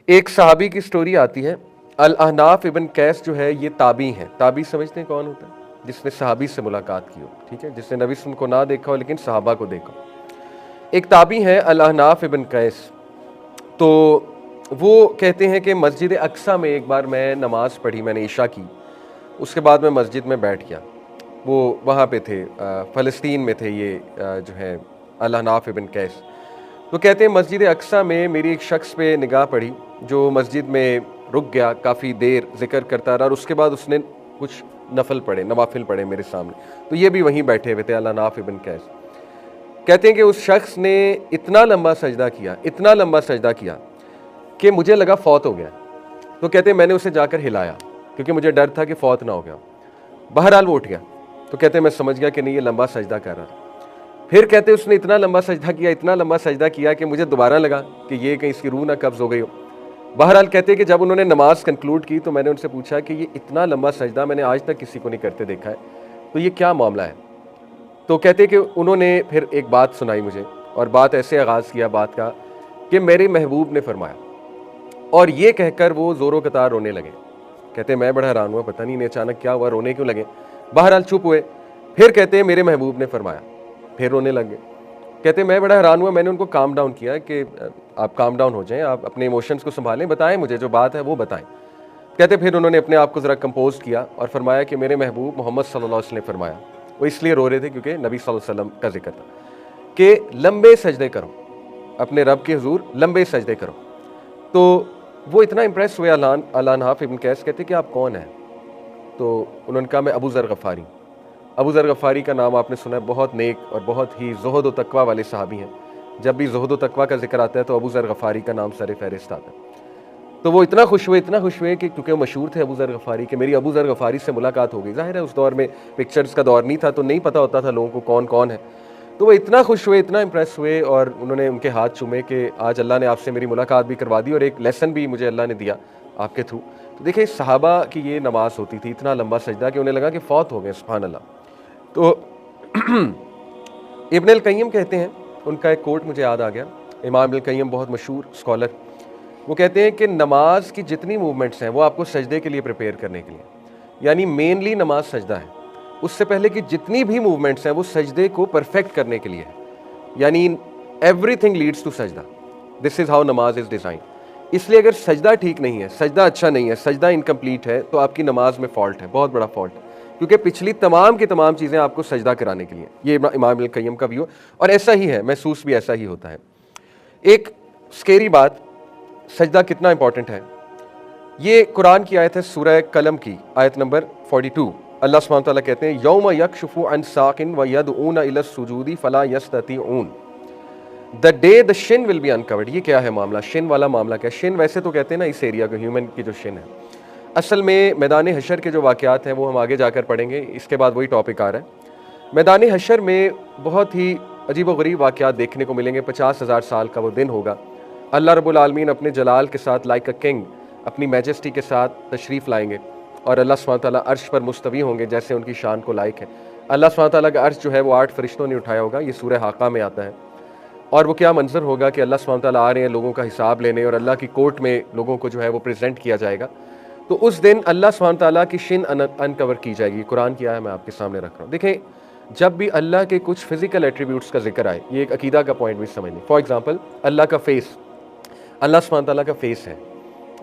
एक सहाबी की स्टोरी आती है। अल अहनाफ इब्न कैस जो है ये ताबी हैं। ताबी समझते हैं कौन होता है? जिसने सहाबी से मुलाकात की हो, ठीक है, जिसने नबी को ना देखा हो लेकिन सहाबा को देखा हो। एक ताबी है अल अहनाफ इब्न कैस। तो वो कहते हैं कि मस्जिद अक्सा में एक बार मैं नमाज़ पढ़ी, मैंने ईशा की। उसके बाद मैं मस्जिद में बैठ गया। वो वहाँ पे थे, फ़लस्तीन में थे ये, जो है अल अहनाफ इब्न कैस। तो कहते हैं मस्जिद अक्सा में मेरी एक शख्स पे निगाह पड़ी जो मस्जिद में रुक गया, काफ़ी देर ज़िक्र करता रहा और उसके बाद उसने कुछ नफल पढ़े, नवाफिल पढ़े मेरे सामने। तो ये भी वहीं बैठे हुए थे, अल अहनाफ इब्न कैस। कहते हैं कि उस शख्स ने इतना लंबा सजदा किया, इतना लंबा सजदा किया कि मुझे लगा फौत हो गया। तो कहते हैं मैंने उसे जाकर हिलाया क्योंकि मुझे डर था कि फौत ना हो गया। बहरहाल वो उठ गया। तो कहते हैं मैं समझ गया कि नहीं, ये लंबा सजदा कर रहा था। फिर कहते हैं उसने इतना लंबा सजदा किया, इतना लंबा सजदा किया कि मुझे दोबारा लगा कि ये कहीं इसकी रूह ना कब्ज़ हो गई हो। बहरहाल कहते हैं कि जब उन्होंने नमाज कंक्लूड की तो मैंने उनसे पूछा कि ये इतना लंबा सजदा मैंने आज तक किसी को नहीं करते देखा है, तो ये क्या मामला है? तो कहते कि उन्होंने फिर एक बात सुनाई मुझे, और बात ऐसे आगाज़ किया बात का कि मेरे महबूब ने फरमाया, और ये कहकर वो ज़ोरों कतार रोने लगे। कहते मैं बड़ा हैरान हुआ, पता नहीं इन्हें अचानक क्या हुआ, रोने क्यों लगे। बहरहाल चुप हुए। फिर कहते हैं मेरे महबूब ने फरमाया, फिर रोने लग गए। कहते मैं बड़ा हैरान हुआ, मैंने उनको काम डाउन किया कि आप काम डाउन हो जाएं, आप अपने इमोशंस को संभालें, बताएं मुझे जो बात है वो बताएं। कहते फिर उन्होंने अपने आप को ज़रा कंपोज किया और फरमाया कि मेरे महबूब मोहम्मद सल्लल्लाहु अलैहि वसल्लम ने फरमाया। वो इसलिए रो रहे थे क्योंकि नबी सल्लल्लाहु अलैहि वसल्लम का जिक्र था कि लंबे सजदे करो, अपने रब के हुजूर लंबे सजदे करो। तो वो इतना इंप्रेस हुए अल अहनाफ इब्न कैस। कहते कि आप कौन हैं? तो उन्होंने कहा मैं अबू ज़र गफ़ारी। अबू ज़र गफ़ारी का नाम आपने सुना है, बहुत नेक और बहुत ही ज़ुहद व तक़वा वाले सहाबी हैं। जब भी ज़ुहद व तक़वा का जिक्र आता है तो अबू ज़र गफ़ारी का नाम सर फ़हरिस्त आता है। तो वो इतना खुश हुए, इतना खुश हुए कि क्योंकि वो मशहूर थे अबू ज़र गफ़ारी कि मेरी अबू ज़र गफ़ारी से मुलाकात हो गई। ज़ाहिर है उस दौर में पिक्चर्स का दौर नहीं था, तो नहीं पता होता था लोगों को कौन कौन है। तो वो इतना खुश हुए, इतना इंप्रेस हुए, और उन्होंने उनके हाथ चूमे कि आज अल्लाह ने आपसे मेरी मुलाकात भी करवा दी और एक लेसन भी मुझे अल्लाह ने दिया आपके थ्रू। तो देखिए सहाबा की ये नमाज होती थी, इतना लंबा सजदा कि उन्हें लगा कि फ़ौत हो गए, सुभान अल्लाह। तो इब्न अल क़य्यिम कहते हैं, उनका एक कोट मुझे याद आ गया, इमाम इब्न अल क़य्यिम बहुत मशहूर स्कॉलर, वो कहते हैं कि नमाज की जितनी मूवमेंट्स हैं वो आपको सजदे के लिए प्रिपेयर करने के लिए, यानी मेनली नमाज सजदा है, उससे पहले की जितनी भी मूवमेंट्स हैं वो सजदे को परफेक्ट करने के लिए है, यानी एवरीथिंग लीड्स टू सजदा। दिस इज़ हाउ नमाज इज़ डिज़ाइन। इसलिए अगर सजदा ठीक नहीं है, सजदा अच्छा नहीं है, सजदा इनकम्प्लीट है, तो आपकी नमाज में फॉल्ट है, बहुत बड़ा फॉल्ट है, क्योंकि पिछली तमाम की तमाम चीज़ें आपको सजदा कराने के लिए। ये इमाम इब्न क़य्यिम का व्यू, और ऐसा ही है, महसूस भी ऐसा ही होता है। एक स्केरी बात, सजदा कितना इंपॉर्टेंट है, ये कुरान की आयत है सूरह कलम की आयत नंबर 42। अल्लाह सुब्हानहू व तआला कहते हैं यौम यकशुफु अन साकिन व यदऊन इला सुजूदी फला यस्ततीऊन, the day the shin will be uncovered. ये क्या है मामला, शिन वाला मामला क्या है? शिन वैसे तो कहते हैं ना इस एरिया को, ह्यूमन की जो शिन है, असल में मैदान हशर के जो वाक़यात हैं वो हम आगे जाकर पढ़ेंगे, इसके बाद वही टॉपिक आ रहा है। मैदान हशर में बहुत ही अजीब व गरीब वाक़यात देखने को मिलेंगे। 50,000 साल का वो दिन होगा। अल्लाह रब्बुल आलमीन अपने जलाल के साथ, लाइक अ किंग, अपनी मैजेस्टी के साथ तशरीफ़ लाएंगे, और अल्लाह सुब्हानहू व तआला अर्श पर मुस्तवी होंगे जैसे उनकी शान को लायक है। अल्लाह सुब्हानहू व तआला का अर्श जो है वो 8 फरिश्तों ने उठाया होगा, ये सूरह हाक़ा में आता है। और वो क्या मंजर होगा कि अल्लाह सुब्हानहू व तआला आ रहे हैं लोगों का हिसाब लेने, और अल्लाह की कोर्ट में लोगों को जो है वो प्रेजेंट किया जाएगा। तो उस दिन अल्लाह सुब्हानहू व तआला की शिन अनकवर की जाएगी। कुरान की आयत मैं आपके सामने रख रहा हूँ। देखें, जब भी अल्लाह के कुछ फिजिकल एट्रीब्यूट्स का जिक्र आए, ये एक अकीदा का पॉइंट भी समझ लें। फॉर एग्जाम्पल अल्लाह का फेस, अल्लाह सुब्हानहू व तआला का फेस है,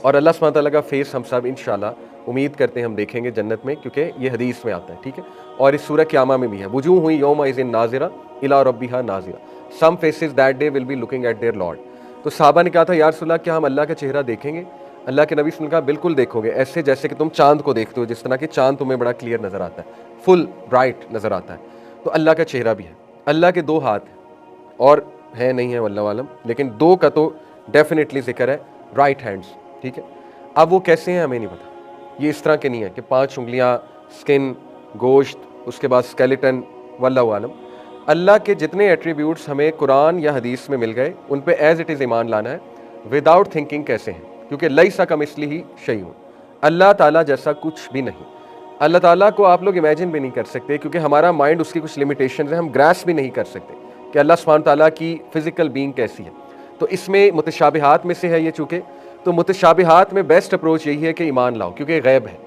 और अल्लाह सुब्हानहू व तआला का फेस हम सब इंशाअल्लाह उम्मीद करते हैं हम देखेंगे जन्नत में, क्योंकि ये हदीस में आता है, ठीक है। और इस सूरह क़यामा में भी है, वुजूह हुई यौमा इज़िन नाज़िरा इला रब्बिहा नाज़िरा, some faces that day will be looking at their Lord. तो साहबा ने कहा था या रसूलल्लाह क्या हम अल्लाह का चेहरा देखेंगे? अल्लाह के नबी ने कहा बिल्कुल देखोगे, ऐसे जैसे कि तुम चांद को देखते हो, जिस तरह कि चांद तुम्हें बड़ा क्लियर नज़र आता है, फुल ब्राइट नज़र आता है। तो अल्लाह का चेहरा भी है। अल्लाह के 2 हाथ हैं, और है नहीं है वल्लाहु आलम, लेकिन 2 का तो डेफिनेटली जिक्र है, राइट हैंड्स, ठीक है। अब वो कैसे हैं हमें नहीं पता, ये इस तरह के नहीं है कि 5 उंगलियां, स्किन, गोश्त, उसके बाद स्केलेटन, वल्लाहु आलम। अल्लाह के जितने एट्रीब्यूट्स हमें कुरान या हदीस में मिल गए उन पे एज इट इज़ ईमान लाना है, विदाउट थिंकिंग कैसे हैं, क्योंकि लैसा कमिस्लिही शैउन, अल्लाह ताला जैसा कुछ भी नहीं। अल्लाह ताला को आप लोग इमेजिन भी नहीं कर सकते, क्योंकि हमारा माइंड, उसकी कुछ लिमिटेशन है, हम ग्रास भी नहीं कर सकते कि अल्लाह सुब्हानहू ताला की फ़िज़िकल बीइंग कैसी है। तो इसमें मुतशाबिहात में से है ये चूँकि, तो मुतशाबिहात में बेस्ट अप्रोच यही है कि ईमान लाओ क्योंकि ये गैब है।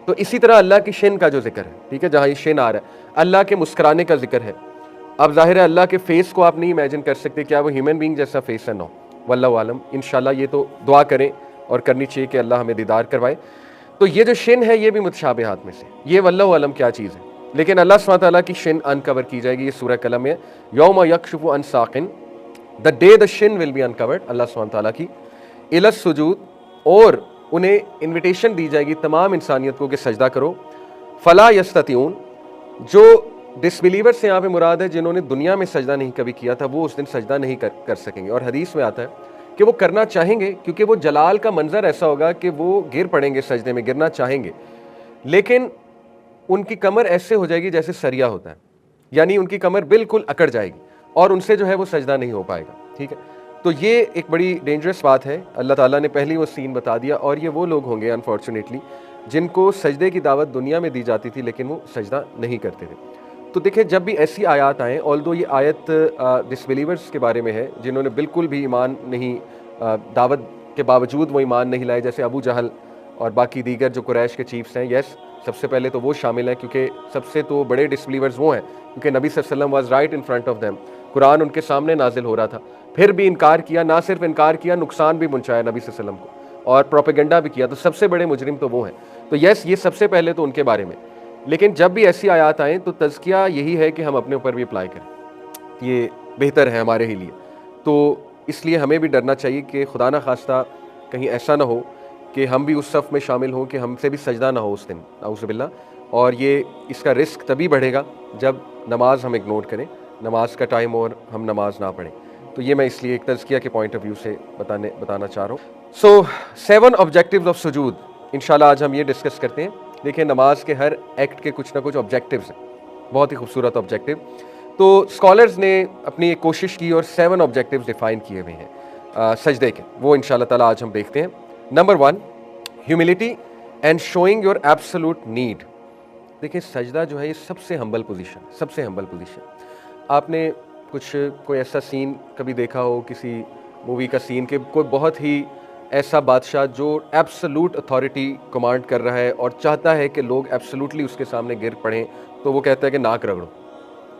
तो इसी तरह अल्लाह की शिन का जो जिक्र है, ठीक है, जहाँ ये शिन आ रहा है, अल्लाह के मुस्कुराने का जिक्र है। अब ज़ाहिर है अल्लाह के फेस को आप नहीं इमेजिन कर सकते, क्या वो ह्यूमन बीइंग जैसा फेस है? नो, वल्लाहु आलम। इंशाल्लाह ये तो दुआ करें और करनी चाहिए कि अल्लाह हमें दीदार करवाए। तो ये जो शिन है ये भी मुतशाबिहात में से, ये वल्लाहु आलम क्या चीज़ है, लेकिन अल्लाह सुब्हानहू तआला की शिन अनकवर की जाएगी। ये सूरह कलम में यौम यकशुफु अन साक़िन, the day the shin will be uncovered, अल्लाह सुब्हानहू तआला की इलस सुजूद, और उन्हें इन्विटेशन दी जाएगी तमाम इंसानियत को कि सजदा करो। फला यस्ततिऊन, जो डिसबिलीवर से यहाँ पे मुराद है जिन्होंने दुनिया में सजदा नहीं कभी किया था, वो उस दिन सजदा नहीं कर सकेंगे। और हदीस में आता है कि वो करना चाहेंगे क्योंकि वो जलाल का मंजर ऐसा होगा कि वो गिर पड़ेंगे, सजदे में गिरना चाहेंगे, लेकिन उनकी कमर ऐसे हो जाएगी जैसे सरिया होता है, यानी उनकी कमर बिल्कुल अकड़ जाएगी और उनसे जो है वो सजदा नहीं हो पाएगा। ठीक है, तो ये एक बड़ी डेंजरस बात है। अल्लाह ताला ने पहले वो सीन बता दिया, और ये वो लोग होंगे अनफॉर्चुनेटली जिनको सजदे की दावत दुनिया में दी जाती थी लेकिन वो सजदा नहीं करते थे। तो देखिए, जब भी ऐसी आयत आएँ, ऑल्दो ये आयत डिसबिलीवर्स के बारे में है जिन्होंने बिल्कुल भी ईमान नहीं, दावत के बावजूद वो ईमान नहीं लाए, जैसे अबू जहल और बाकी दीगर जो कुरैश के चीफ्स हैं। यस, सबसे पहले तो वो शामिल हैं क्योंकि सबसे तो बड़े डिसबिलीवर्स वो हैं, क्योंकि नबी सल्लल्लाहु अलैहि वसल्लम was right in front of them, Quran उनके सामने नाजिल हो रहा था, फिर भी इनकार किया। ना सिर्फ इनकार किया, नुकसान भी पहुंचाया नबी सल्लल्लाहु अलैहि वसल्लम को और प्रोपेगेंडा भी किया। तो सबसे बड़े मुजरिम तो वो हैं। तो यस, ये सबसे पहले तो उनके बारे में। लेकिन जब भी ऐसी आयत आएँ तो तज़किया यही है कि हम अपने ऊपर भी अप्लाई करें, ये बेहतर है हमारे ही लिए। तो इसलिए हमें भी डरना चाहिए कि खुदा ना खास्ता कहीं ऐसा ना हो कि हम भी उस सफ़ में शामिल हों कि हमसे भी सजदा ना हो उस दिन, नाउज़ुबिल्लाह। और ये इसका रिस्क तभी बढ़ेगा जब नमाज हम इग्नोर करें, नमाज का टाइम और हम नमाज ना पढ़ें। तो ये मैं इसलिए एक तज़किया के पॉइंट ऑफ व्यू से बताना चाह रहा हूँ। सो 7 ऑब्जेक्टिव्स ऑफ सुजूद, इंशाल्लाह आज हम ये डिस्कस करते हैं। देखिए, नमाज के हर एक्ट के कुछ ना कुछ ऑब्जेक्टिव्स हैं, बहुत ही खूबसूरत ऑब्जेक्टिव। तो स्कॉलर्स ने अपनी एक कोशिश की और 7 ऑब्जेक्टिव्स डिफाइन किए हुए हैं सजदे के, वो इंशाल्लाह ताला आज हम देखते हैं। Number 1, humility and showing your absolute need. देखिए, सजदा जो है ये सबसे हम्बल पोजीशन, सबसे हम्बल पोजीशन। आपने कोई ऐसा सीन कभी देखा हो किसी मूवी का सीन कि कोई बहुत ही ऐसा बादशाह जो एब्सोल्यूट अथॉरिटी कमांड कर रहा है और चाहता है कि लोग एब्सोल्यूटली उसके सामने गिर पड़ें, तो वो कहता है कि नाक रगड़ो,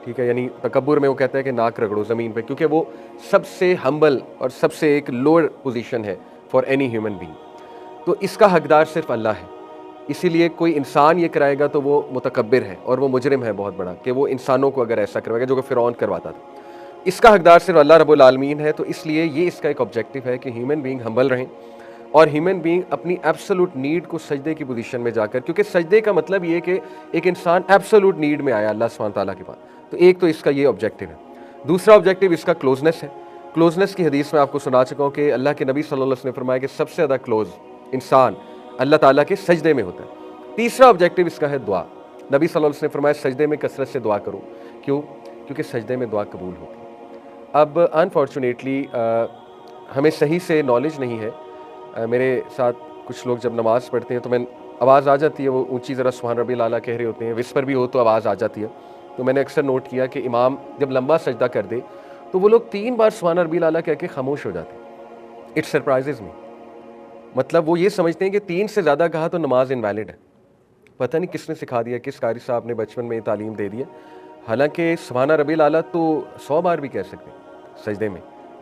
ठीक है, यानी तकब्बुर में वो कहता है कि नाक रगड़ो ज़मीन पे, क्योंकि वो सबसे हम्बल और सबसे एक लोअर पोजीशन है फॉर एनी ह्यूमन बीइंग। तो इसका हकदार सिर्फ अल्लाह है, इसीलिए कोई इंसान ये कराएगा तो वो मुतकब्बिर है और वो मुजरिम है बहुत बड़ा, कि वो इंसानों को अगर ऐसा करवाएगा जो कि फ़िरौन करवाता था। इसका हकदार सिर्फ अल्लाह रब्बुल आलमीन है। तो इसलिए ये इसका एक ऑब्जेक्टिव है कि ह्यूमन बीइंग हम्बल रहें और ह्यूमन बीइंग अपनी एब्सोल्यूट नीड को सजदे की पोजीशन में जाकर, क्योंकि सजदे का मतलब ये कि एक इंसान एब्सोल्यूट नीड में आया अल्लाह सुब्हानहू तआला के पास। तो एक तो इसका ये ऑब्जेक्टिव है। दूसरा ऑब्जेक्टिव इसका क्लोजनेस है। क्लोजनेस की हदीस में आपको सुना चुका हूँ कि अल्लाह के नबी सल्लल्लाहु अलैहि वसल्लम ने फरमाया कि सबसे ज़्यादा क्लोज इंसान अल्लाह ताला के सजदे में होता है। तीसरा ऑब्जेक्टिव इसका है दुआ। नबी सल्लल्लाहु अलैहि वसल्लम ने फरमाया सजदे में कसरत से दुआ करो। क्यों? क्योंकि सजदे में दुआ कबूल होती है। अब अनफॉर्चुनेटली हमें सही से नॉलेज नहीं है। मेरे साथ कुछ लोग जब नमाज़ पढ़ते हैं तो मैं आवाज़ आ जाती है, वो ऊंची ज़रा सुभान रब्बिल आला कह रहे होते हैं, विस्पर भी हो तो आवाज़ आ जाती है। तो मैंने अक्सर नोट किया कि इमाम जब लंबा सजदा कर दे तो वो लोग 3 बार सुभान रब्बिल आला कह के खामोश हो जाते हैं। इट सरप्राइजेज़ मी। मतलब वो ये समझते हैं कि 3 से ज़्यादा कहा तो नमाज इनवैलिड है। पता नहीं किसने सिखा दिया, किस कारी साहब ने बचपन में ये तालीम दे दी है। हालांकि सुभान रब्बिल आला तो 100 बार भी कह सकते हैं सजदे में।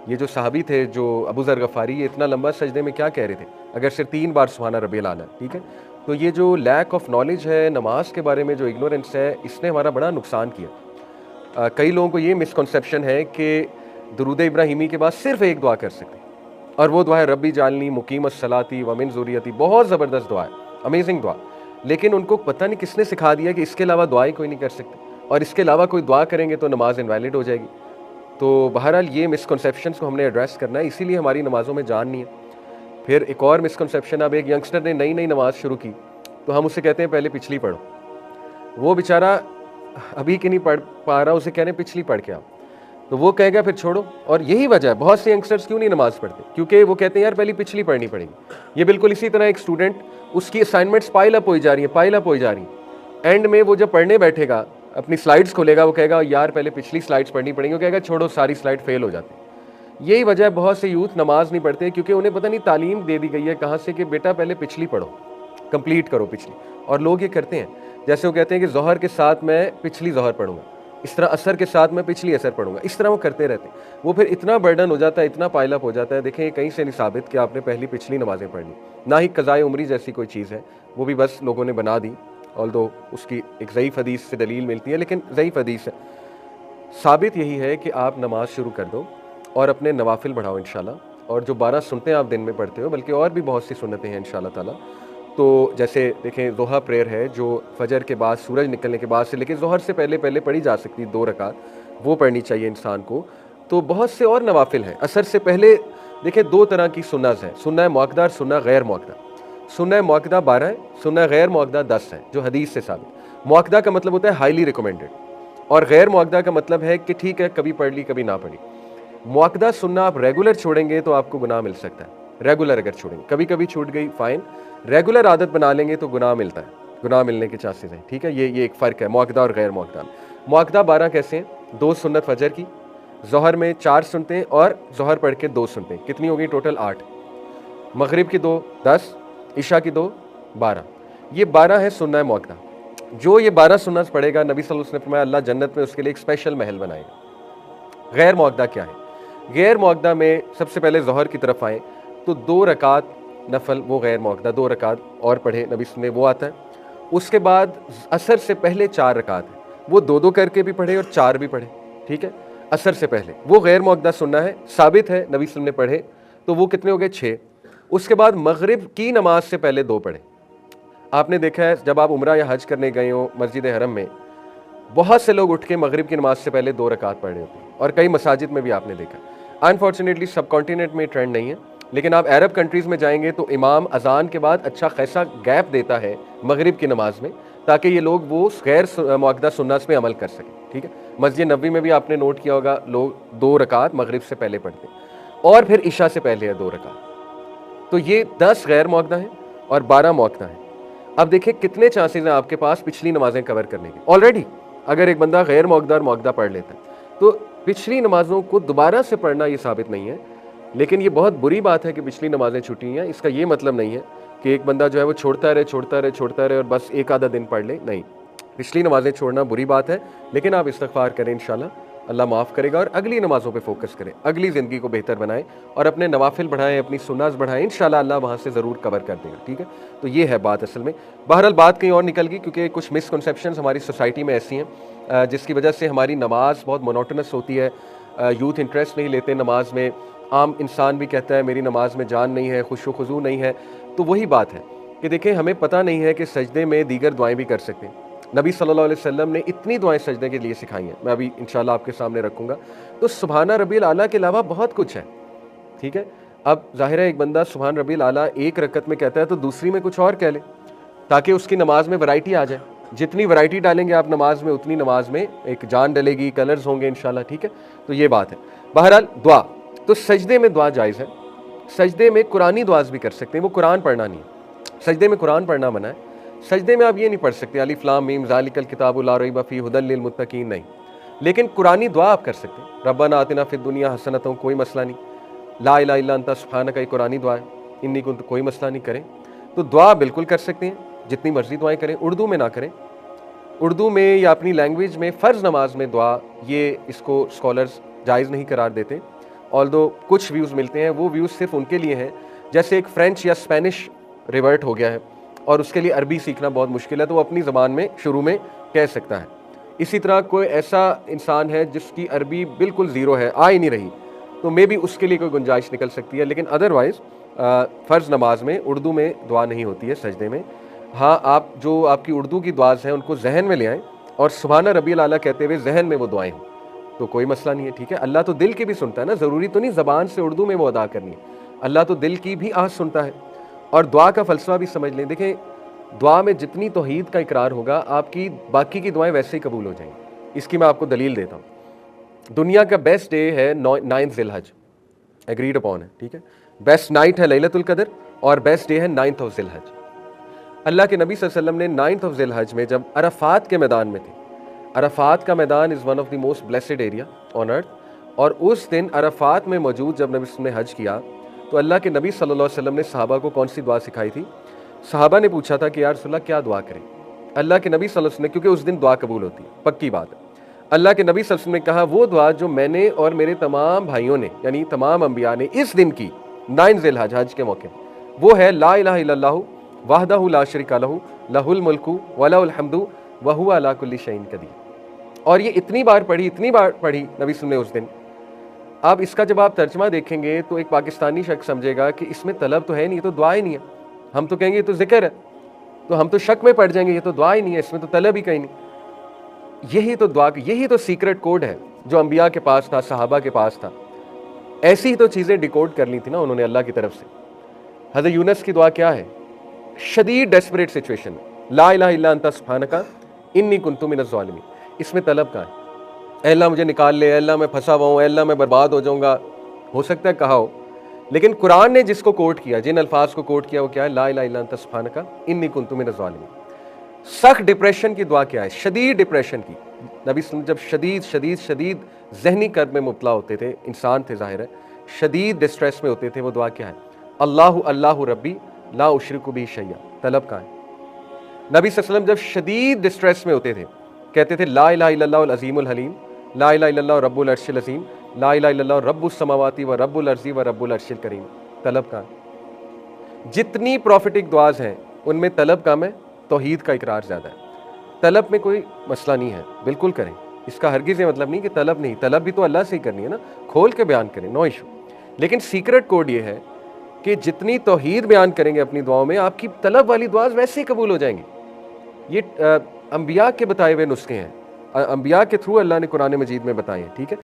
ये जो सहाबी थे, जो अबू ज़र गफ़ारी, ये इतना लंबा सजदे में क्या कह रहे थे अगर सिर्फ 3 बार सुभान रब्बिल आला, ठीक है। तो ये जो लैक ऑफ नॉलेज है नमाज के बारे में, जो इग्नोरेंस है, इसने हमारा बड़ा नुकसान किया। कई लोगों को ये मिसकंसेप्शन है कि दुरूद इब्राहिमी के बाद सिर्फ एक दुआ कर सकते हैं और वो दुआ है रब्बी जालनी मुकीमस सलाती व मिन ज़ुर्रियती। बहुत ज़बरदस्त दुआ है, अमेजिंग दुआ। लेकिन उनको पता नहीं किसने सिखा दिया कि इसके अलावा दुआ ही कोई नहीं कर सकते और इसके अलावा कोई दुआ करेंगे तो नमाज इनवैलिड हो जाएगी। तो बहरहाल ये मिसकंसेप्शंस को हमने एड्रेस करना है, इसीलिए हमारी नमाज़ों में जान नहीं है। फिर एक और मिसकंसेप्शन, अब एक यंगस्टर ने नई नमाज़ शुरू की तो हम उसे कहते हैं पहले पिछली पढ़ो। वो बेचारा अभी की नहीं पढ़ पा रहा, उसे कह रहे हैं पिछली पढ़ के आओ, तो वो कहेगा फिर छोड़ो। और यही वजह है बहुत से यंगस्टर्स क्यों नहीं नमाज़ पढ़ते, क्योंकि वो कहते हैं यार पहले पिछली पढ़नी पड़ेगी। ये बिल्कुल इसी तरह एक स्टूडेंट, उसकी असाइनमेंट्स पाइल अप हो जा रही हैं, एंड में वो जब पढ़ने बैठेगा, अपनी स्लाइड्स खोलेगा, वो कहेगा यार पहले पिछली स्लाइड्स पढ़नी पड़ेंगी, वो कहेगा छोड़ो सारी स्लाइड फेल हो जाती। यही वजह है बहुत से यूथ नमाज नहीं पढ़ते क्योंकि उन्हें पता नहीं तालीम दे दी गई है कहाँ से कि बेटा पहले पिछली पढ़ो, कंप्लीट करो पिछली। और लोग ये करते हैं, जैसे वो कहते हैं कि ज़ोहर के साथ मैं पिछली ज़ोहर पढ़ूंगा, इस तरह असर के साथ मैं पिछली असर पढ़ूंगा, इस तरह वो करते रहते हैं। वो फिर इतना बर्डन हो जाता है, इतना पाइलअप हो जाता है। देखें, कहीं से नहीं साबित कि आपने पहली पिछली नमाज़ें पढ़नी, ना ही कज़ाए उम्री जैसी कोई चीज़ है, वो भी बस लोगों ने बना दी। ऑल्दो उसकी एक ज़ईफ़ हदीस से दलील मिलती है, लेकिन ज़ईफ़ हदीस है। साबित यही है कि आप नमाज शुरू कर दो और अपने नवाफिल बढ़ाओ इंशाल्लाह। और जो 12 सुन्नतें आप दिन में पढ़ते हो, बल्कि और भी बहुत सी सुन्नतें हैं इंशाल्लाह ताला। तो जैसे देखें, ज़ोहा प्रेयर है जो फजर के बाद, सूरज निकलने के बाद से लेकिन ज़ोहर से पहले पहले पढ़ी जा सकती है, 2 रकात, वो पढ़नी चाहिए इंसान को। तो बहुत से और नवाफिल हैं। असर से पहले देखें 2 तरह की सुन्नत है, सुन्ना मुअक्कदा और सुन्ना गैर मुअक्कदा। सुन्ना मुअक्कदा 12 है, सुन्ना गैर मुअक्कदा 10 है, जो हदीस से साबित। मुअक्कदा का मतलब होता है हाईली रिकमेंडेड, और गैर मुअक्कदा का मतलब है कि ठीक है, कभी पढ़ ली कभी ना पढ़ी। मुअक्कदा सुन्ना आप रेगुलर छोड़ेंगे तो आपको गुनाह मिल सकता है, रेगुलर अगर छोड़ेंगे, कभी कभी छूट गई फाइन, रेगुलर आदत बना लेंगे तो गुनाह मिलता है, गुनाह मिलने के चांसेस हैं। ठीक है, ये एक फ़र्क है मुअक्कदा और गैर मुअक्कदा। मुअक्कदा 12 कैसे हैं? 2 सुन्नत फजर की, ज़ोहर में 4 सुनते और ज़ोहर पढ़ के 2 सुनते, कितनी होगी टोटल? 8। मगरिब की 2 10, इशा की 2 12। ये 12 है सुन्ना मुअक्कदा। जो ये 12 सुन्नत पढ़ेगा, नबी सल्लल्लाहु अलैहि वसल्लम ने फरमाया अल्लाह जन्नत में उसके लिए एक स्पेशल महल बनाएगा। गैर मुअक्कदा क्या है? गैर मुअक्कदा में सबसे पहले ज़ोहर की तरफ आए तो 2 रकात नफल, वो गैर मुअक्कदा 2 रकात और पढ़े नबी ने, वो आता है। उसके बाद असर से पहले 4 रकात है, वो 2-2 करके भी पढ़े और 4 भी पढ़े। ठीक है, असर से पहले वो गैर मुअक्कदा सुन्ना है, साबित है, नबी ने पढ़े, तो वो कितने हो गए? 6। उसके बाद मगरिब की नमाज से पहले 2 पढ़े। आपने देखा है जब आप उम्रा या हज करने गए हो मस्जिद हरम में, बहुत से लोग उठ के मगरिब की नमाज से पहले 2 रकात पढ़ रहे होते हैं, और कई मसाजिद में भी आपने देखा। अनफॉर्चुनेटली सब कॉन्टिनेंट में ट्रेंड नहीं है, लेकिन आप अरब कंट्रीज़ में जाएंगे तो इमाम अजान के बाद अच्छा खासा गैप देता है मगरिब की नमाज में, ताकि ये लोग वो गैर मुअक्कदा सुन्नत पे अमल कर सकें। ठीक है, मस्जिद नबी में भी आपने नोट किया होगा, लोग 2 रकात मगरिब से पहले पढ़ते हैं, और फिर इशा से पहले है 2 रकात। तो ये 10 गैर मुअक्कदा हैं और 12 मुअक्कदा हैं। अब देखिए कितने चांसेस हैं आपके पास पिछली नमाजें कवर करने के। ऑलरेडी अगर एक बंदा गैर मुअक्कदा और मुअक्कदा पढ़ लेता है, तो पिछली नमाजों को दोबारा से पढ़ना ये साबित नहीं है। लेकिन ये बहुत बुरी बात है कि पिछली नमाजें छूटी हैं। इसका ये मतलब नहीं है कि एक बंदा जो है वो छोड़ता रहे और बस एक आधा दिन पढ़ ले, नहीं। पिछली नमाजें छोड़ना बुरी बात है, लेकिन आप इस्तग़फ़ार करें, इंशाल्लाह अल्लाह माफ़ करेगा, और अगली नमाज़ों पे फोकस करें, अगली ज़िंदगी को बेहतर बनाएं और अपने नवाफिल बढ़ाएं, अपनी सुन्नत बढ़ाएं, इंशाल्लाह अल्लाह वहाँ से ज़रूर कवर कर देगा। ठीक है, तो ये है बात असल में। बहरहाल बात कहीं और निकल गई, क्योंकि कुछ मिसकंसेप्शंस हमारी सोसाइटी में ऐसी हैं जिसकी वजह से हमारी नमाज बहुत मोनोटनस होती है, यूथ इंटरेस्ट नहीं लेते नमाज में, आम इंसान भी कहता है मेरी नमाज में जान नहीं है, खुशू खुजू नहीं है। तो वही बात है कि देखें, हमें पता नहीं है कि सजदे में दीगर दुआएं भी कर सकते हैं। नबी सल्लल्लाहु अलैहि वसल्लम ने इतनी दुआएं सजदे के लिए सिखाई हैं, मैं अभी इंशाल्लाह आपके सामने रखूँगा। तो सुबहाना रब्बिल आला के अलावा बहुत कुछ है। ठीक है, अब ज़ाहिर है एक बंदा सुबहान रब्बिल आला एक रकत में कहता है तो दूसरी में कुछ और कह ले, ताकि उसकी नमाज में वैरायटी आ जाए। जितनी वैरायटी डालेंगे आप नमाज में, उतनी नमाज में एक जान डलेगी, कलर्स होंगे इंशाल्लाह। ठीक है, तो ये बात है। बहरहाल दुआ, तो सजदे में दुआ जायज़ है। सजदे में कुरानी दुआज भी कर सकते हैं, वो कुरान पढ़ना नहीं है। सजदे में कुरान पढ़ना मना है। सजदे में आप ये नहीं पढ़ सकते अलिफ लाम मीम ज़ालिकल किताबु ला रैब फीह हुदल लिल मुत्तकीन, नहीं। लेकिन कुरानी दुआ आप कर सकते हैं, रब्बना आतिना फिद दुनिया हसनतों, कोई मसला नहीं। ला इलाहा इल्ला अंता सुब्हानका, ये कुरानी दुआ है, इन्नी कुंतु, कोई मसला नहीं। करें तो दुआ बिल्कुल कर सकते हैं, जितनी मर्जी दुआएं करें, उर्दू में ना करें। उर्दू में या अपनी लैंग्वेज में फ़र्ज़ नमाज में दुआ, ये इसको स्कॉलर्स जायज़ नहीं करार देते। ऑल्दो कुछ व्यूज़ मिलते हैं, वो व्यूज़ सिर्फ उनके लिए हैं, जैसे एक फ़्रेंच या स्पेनिश रिवर्ट हो गया है और उसके लिए अरबी सीखना बहुत मुश्किल है, तो वो अपनी ज़बान में शुरू में कह सकता है। इसी तरह कोई ऐसा इंसान है जिसकी अरबी बिल्कुल ज़ीरो है, आ ही नहीं रही, तो मे बी उसके लिए कोई गुंजाइश निकल सकती है। लेकिन अदरवाइज़ फ़र्ज़ नमाज में उर्दू में दुआ नहीं होती है सजदे में। हाँ, आप जो आपकी उर्दू की दुआज़ हैं उनको जहन में ले आएँ और सुबहाना रब्बिल आला कहते हुए जहन में वो दुआएँ हों, तो कोई मसला नहीं है। ठीक है, अल्लाह तो दिल की भी सुनता है ना, ज़रूरी तो नहीं ज़बान से उर्दू में वो अदा करनी है, अल्लाह तो दिल की भी आवाज़ सुनता है। और दुआ का फ़लसफ़ा भी समझ लें। देखें, दुआ में जितनी तौहीद का इकरार होगा, आपकी बाकी की दुआएं वैसे ही कबूल हो जाएंगी। इसकी मैं आपको दलील देता हूँ। दुनिया का बेस्ट डे है 9 ज़िलहज, एग्रीड अपॉन है। ठीक है, बेस्ट नाइट है लैलतुल क़द्र और बेस्ट डे है 9 ज़िलहज। अल्लाह के नबी सल्लल्लाहु अलैहि वसल्लम ने 9 ज़िलहज में जब अरफात के मैदान में थे, अरफात का मैदान is one of the most blessed area on earth, और उस दिन अरफात में मौजूद जब नबी वसल्लम ने हज किया तो अल्लाह के नबी सल्लल्लाहु अलैहि वसल्लम ने सहाबा को कौन सी दुआ सिखाई थी? सहाबा ने पूछा था कि यार रसूलल्लाह क्या दुआ करें? अल्लाह के नबी सल्लल्लाहु अलैहि वसल्लम ने, क्योंकि उस दिन दुआ कबूल होती है, पक्की बात है, अल्लाह के नबी सल्लल्लाहु अलैहि वसल्लम ने कहा वो दुआ जो मैंने और मेरे तमाम भाइयों ने यानी तमाम अंबिया ने इस दिन की 9 ज़िलहज हज के मौके, वो है ला इलाहा इल्लल्लाहु वहदहु ला शरीका लहू लहुल मुल्कु व लहुल हम्दु व हुवा अला कुल्ली शैइन कदीर। और ये इतनी बार पढ़ी नबी सल्लल्लाहु अलैहि वसल्लम ने उस दिन। अब इसका जब आप तर्जमा देखेंगे तो एक पाकिस्तानी शख्स समझेगा कि इसमें तलब तो है नहीं, ये तो दुआ ही नहीं है। हम तो कहेंगे ये तो जिक्र है, तो हम तो शक में पड़ जाएंगे, ये तो दुआ ही नहीं है, इसमें तो तलब ही कहीं नहीं। यही तो दुआ, यही तो सीक्रेट कोड है जो अंबिया के पास था, सहाबा के पास था। ऐसी ही तो चीज़ें डिकोड कर ली थी ना उन्होंने अल्लाह की तरफ से। हज़रत यूनुस की दुआ क्या है? शदीद डेस्परेट सिचुएशन, ला इलाहा इल्ला अंता सुब्हानका इन्नी कुन्तु मिनज़ ज़ालिमीन। इसमें तलब कहाँ है? ऐ अल्लाह मुझे निकाल ले, ऐ अल्लाह मैं फंसा हुआ हूँ, ऐ अल्लाह मैं बर्बाद हो जाऊँगा। हो सकता है कहा हो, लेकिन कुरान ने जिसको कोट किया, जिन अल्फाज को कोट किया वो क्या है? ला इलाहा इल्ला अंता सुब्हानका इन्नी कुन्तु मिनज़ ज़ालिमीन। सख्त डिप्रेशन की दुआ क्या है? शदीद डिप्रेशन की। नबी जब शदीद शदीद शदीद जहनी कर्ब में मुब्तला होते थे, इंसान थे ज़ाहिर है, शदीद डिस्ट्रेस में होते थे, वो दुआ क्या है? अल्लाहु अल्लाहु रब्बी ला उशरिकु बिही शैया। तलब कहाँ है? नबी सल्लल्लाहु अलैहि वसल्लम जब शदीद डिस्ट्रेस में होते थे कहते थे ला इलाहा इल्लल्लाहुल अज़ीमुल हलीम, ला इलाहा इल्लल्लाहु रब्बुल अर्शिल अज़ीम, ला इलाहा इल्लल्लाहु रब्बुस समावाति व रब्बुल अर्ज़ि व रब्बुल अर्शिल करीम। तलब कहाँ है? जितनी प्रॉफिटिक दुआज हैं उनमें तलब कम है, तौहीद का इकरार ज़्यादा है। तलब में कोई मसला नहीं है, बिल्कुल करें, इसका हरगिज़ ये मतलब नहीं कि तलब नहीं, तलब भी तो अल्लाह से ही करनी है ना, खोल के बयान करें, नो इशू। लेकिन सीक्रेट कोड ये है कि जितनी तौहीद बयान करेंगे अपनी दुआओं में, आपकी तलब वाली दुआज वैसे ही कबूल हो जाएंगी। ये अंबिया के बताए हुए नुस्खे हैं, अंबिया के थ्रू अल्लाह ने कुरान मजीद में बताए हैं, ठीक है।